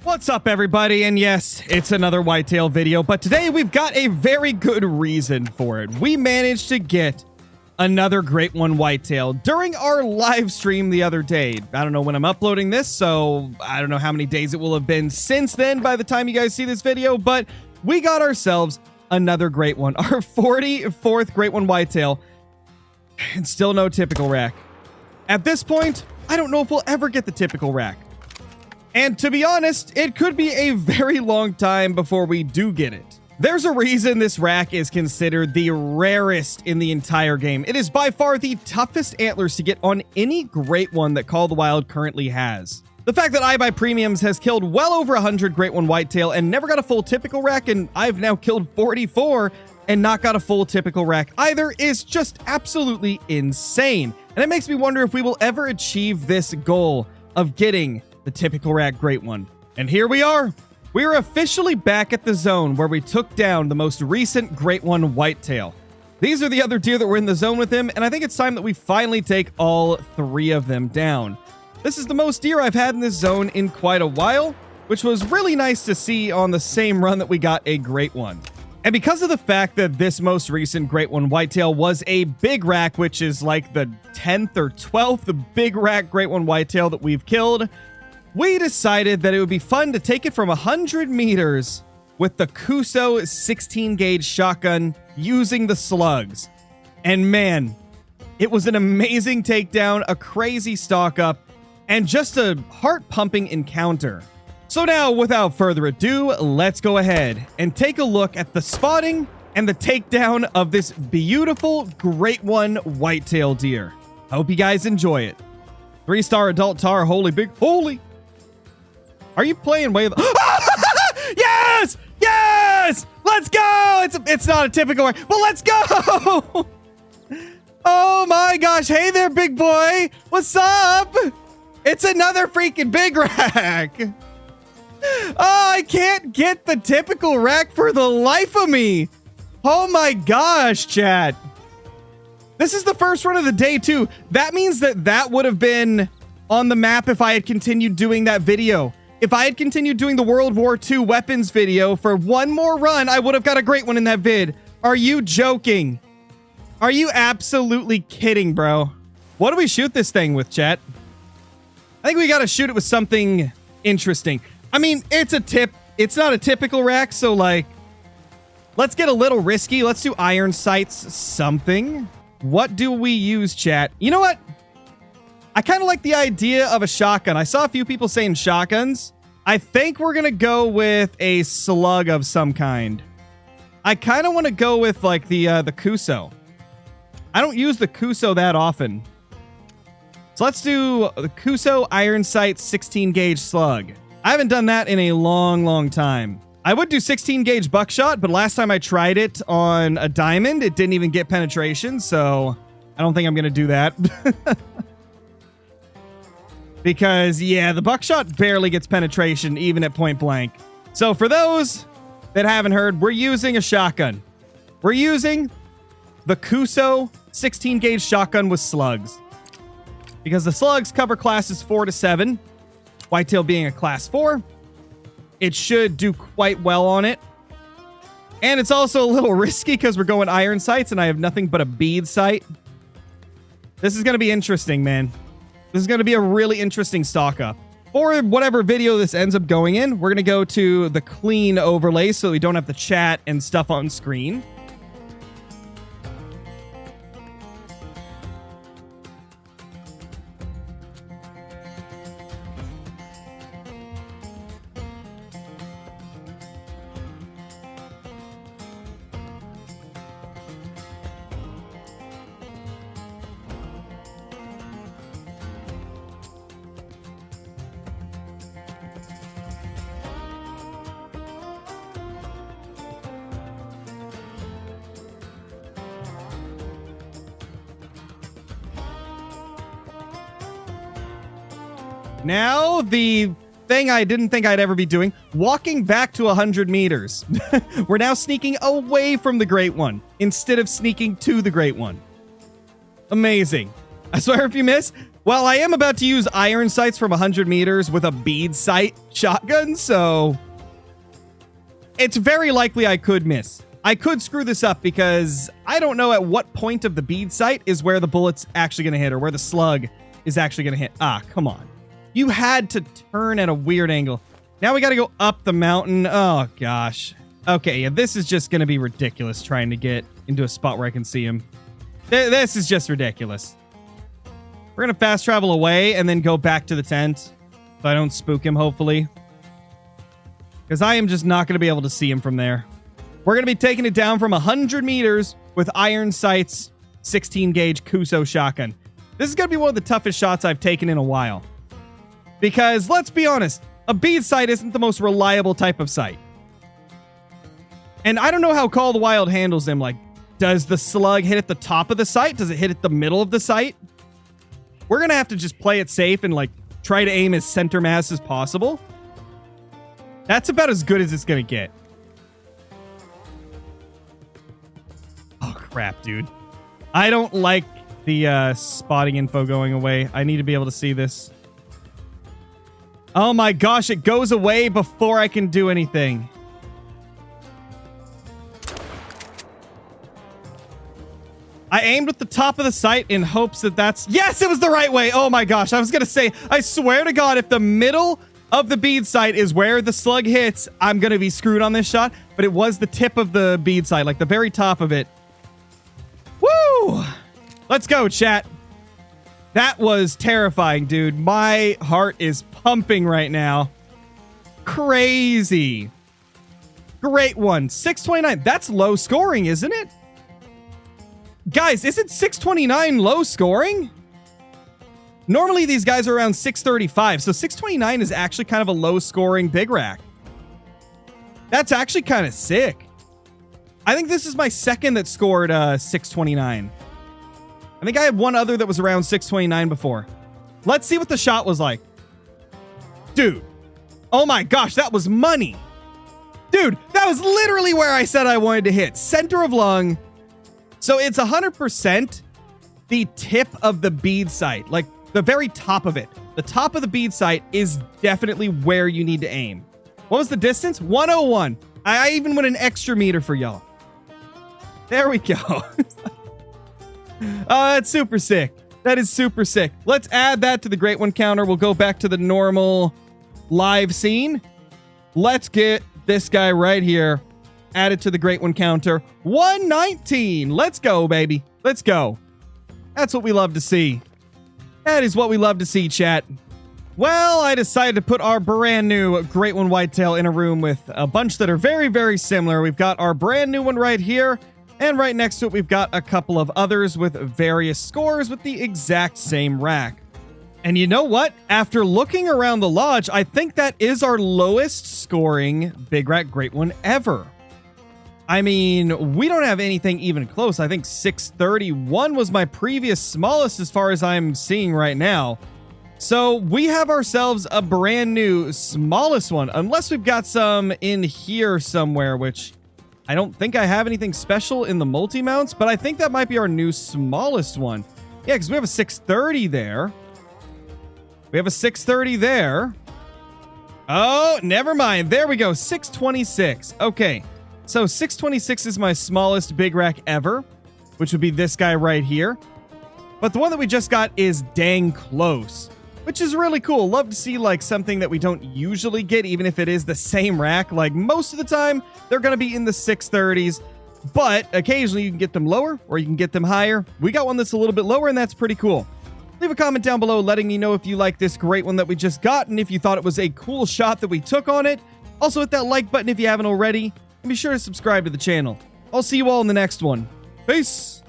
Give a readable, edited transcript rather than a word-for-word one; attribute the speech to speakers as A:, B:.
A: What's up, everybody? And yes, it's another Whitetail video, but today we've got a very good reason for it. We managed to get another great one Whitetail during our live stream the other day. I don't know when I'm uploading this, so I don't know how many days it will have been since then by the time you guys see this video, but we got ourselves another great one, our 44th great one Whitetail, and still no typical rack. At this point, I don't know if we'll ever get the typical rack. And to be honest, it could be a very long time before we do get it. There's a reason this rack is considered the rarest in the entire game. It is by far the toughest antlers to get on any great one that Call of the Wild currently has. The fact that iBuy Premiums has killed well over 100 great one Whitetail and never got a full typical rack, and I've now killed 44 and not got a full typical rack either, is just absolutely insane. And it makes me wonder if we will ever achieve this goal of getting the typical rack great one. And here we are. We are officially back at the zone where we took down the most recent great one Whitetail. These are the other deer that were in the zone with him, and I think it's time that we finally take all three of them down. This is the most deer I've had in this zone in quite a while, which was really nice to see on the same run that we got a great one. And because of the fact that this most recent great one Whitetail was a big rack, which is like the 10th or 12th big rack great one Whitetail that we've killed, we decided that it would be fun to take it from 100 meters with the Kuso 16 gauge shotgun using the slugs. And man, it was an amazing takedown, a crazy stalk up, and just a heart-pumping encounter. So now, without further ado, let's go ahead and take a look at the spotting and the takedown of this beautiful great one Whitetail deer. I hope you guys enjoy it. 3-star adult tar, holy. Are you playing way of the Yes! Yes! Let's go! It's not a typical way, but let's go! Oh my gosh. Hey there, big boy. What's up? It's another freaking big rack. Oh, I can't get the typical rack for the life of me. Oh my gosh, chat. This is the first run of the day too. That means that would have been on the map if I had continued doing that video. If I had continued doing the World War II weapons video for one more run, I would have got a great one in that vid. Are you joking? Are you absolutely kidding, bro? What do we shoot this thing with, chat? I think we got to shoot it with something interesting. I mean, it's not a typical rack, so like, let's get a little risky. Let's do iron sights something. What do we use, chat? You know what? I kind of like the idea of a shotgun. I saw a few people saying shotguns. I think we're going to go with a slug of some kind. I kind of want to go with like the Kuso. I don't use the Kuso that often. So let's do the Kuso iron sight 16 gauge slug. I haven't done that in a long time. I would do 16 gauge buckshot, but last time I tried it on a diamond, it didn't even get penetration. So I don't think I'm going to do that. Because, yeah, the buckshot barely gets penetration, even at point blank. So for those that haven't heard, we're using a shotgun. We're using the Kuso 16 gauge shotgun with slugs. Because the slugs cover classes 4 to 7. Whitetail being a class 4. It should do quite well on it. And it's also a little risky because we're going iron sights and I have nothing but a bead sight. This is going to be interesting, man. This is going to be a really interesting stock up. For whatever video this ends up going in, we're going to go to the clean overlay so we don't have the chat and stuff on screen. Now, the thing I didn't think I'd ever be doing, walking back to 100 meters. We're now sneaking away from the great one instead of sneaking to the great one. Amazing. I swear if you miss, Well, I am about to use iron sights from 100 meters with a bead sight shotgun, so it's very likely I could miss. I could screw this up because I don't know at what point of the bead sight is where the bullet's actually going to hit or where the slug is actually going to hit. Ah, come on. You had to turn at a weird angle. Now we got to go up the mountain. Oh, gosh. Okay, yeah, this is just going to be ridiculous trying to get into a spot where I can see him. This is just ridiculous. We're going to fast travel away and then go back to the tent so I don't spook him, hopefully. Because I am just not going to be able to see him from there. We're going to be taking it down from 100 meters with iron sights, 16 gauge Kuso shotgun. This is going to be one of the toughest shots I've taken in a while. Because, let's be honest, a bead sight isn't the most reliable type of sight. And I don't know how Call of the Wild handles them. Like, does the slug hit at the top of the sight? Does it hit at the middle of the sight? We're going to have to just play it safe and, like, try to aim as center mass as possible. That's about as good as it's going to get. Oh, crap, dude. I don't like the spotting info going away. I need to be able to see this. Oh, my gosh. It goes away before I can do anything. I aimed at the top of the sight in hopes that that's... Yes, it was the right way. Oh my gosh. I was going to say, I swear to God, if the middle of the bead sight is where the slug hits, I'm going to be screwed on this shot. But it was the tip of the bead sight, like the very top of it. Woo! Let's go, chat. That was terrifying, dude. My heart is pumping right now. Crazy. Great one. 629. That's low scoring, isn't it? Guys, isn't 629 low scoring? Normally, these guys are around 635, so 629 is actually kind of a low scoring big rack. That's actually kind of sick. I think this is my second that scored 629. I think I had one other that was around 629 before. Let's see what the shot was like. Dude. Oh my gosh, that was money. Dude, that was literally where I said I wanted to hit. Center of lung. So it's 100% the tip of the bead sight, like the very top of it. The top of the bead sight is definitely where you need to aim. What was the distance? 101. I even went an extra meter for y'all. There we go. Oh, that's super sick. That is super sick. Let's add that to the Great One counter. We'll go back to the normal live scene. Let's get this guy right here added to the Great One counter. 119. Let's go, baby. Let's go. That's what we love to see. That is what we love to see, chat. Well, I decided to put our brand new Great One Whitetail in a room with a bunch that are very, very similar. We've got our brand new one right here, and right next to it, we've got a couple of others with various scores with the exact same rack. And you know what? After looking around the lodge, I think that is our lowest scoring Big Rack Great One ever. I mean, we don't have anything even close. I think 631 was my previous smallest as far as I'm seeing right now. So we have ourselves a brand new smallest one, unless we've got some in here somewhere, which I don't think I have anything special in the multi-mounts, but I think that might be our new smallest one. Yeah, because we have a 630 there. We have a 630 there. Oh, never mind. There we go. 626. Okay. So 626 is my smallest big rack ever, which would be this guy right here. But the one that we just got is dang close, which is really cool. Love to see like something that we don't usually get, even if it is the same rack. Like most of the time, they're going to be in the 630s, but occasionally you can get them lower or you can get them higher. We got one that's a little bit lower, and that's pretty cool. Leave a comment down below letting me know if you like this great one that we just got and if you thought it was a cool shot that we took on it. Also hit that like button if you haven't already. And be sure to subscribe to the channel. I'll see you all in the next one. Peace!